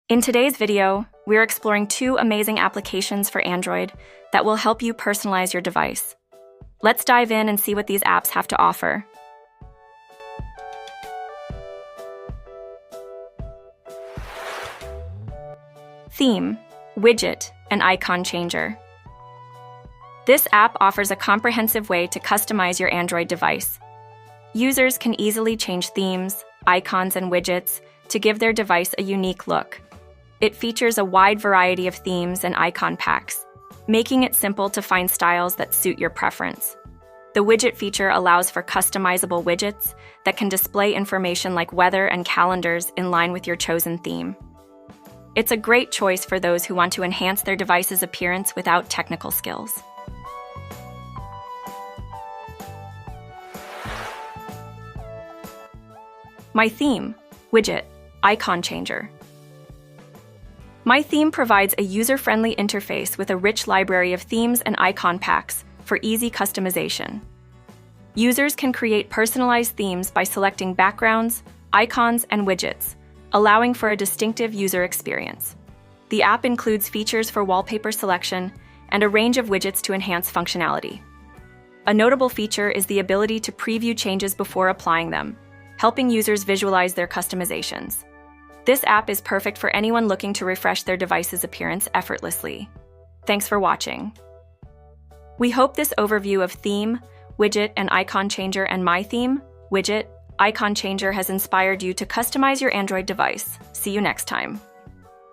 In today's video, we're exploring two amazing applications for Android that will help you personalize your device. Let's dive in and see what these apps have to offer. Theme, Widget, and Icon Changer. This app offers a comprehensive way to customize your Android device. Users can easily change themes, icons, and widgets to give their device a unique look. It features a wide variety of themes and icon packs, making it simple to find styles that suit your preference. The widget feature allows for customizable widgets that can display information like weather and calendars in line with your chosen theme. It's a great choice for those who want to enhance their device's appearance without technical skills. My Theme, Widget, Icon Changer. My Theme provides a user-friendly interface with a rich library of themes and icon packs for easy customization. Users can create personalized themes by selecting backgrounds, icons, and widgets, allowing for a distinctive user experience. The app includes features for wallpaper selection and a range of widgets to enhance functionality. A notable feature is the ability to preview changes before applying them, helping users visualize their customizations. This app is perfect for anyone looking to refresh their device's appearance effortlessly. Thanks for watching. We hope this overview of Theme, Widget, and Icon Changer and My Theme, Widget, Icon Changer has inspired you to customize your Android device. See you next time.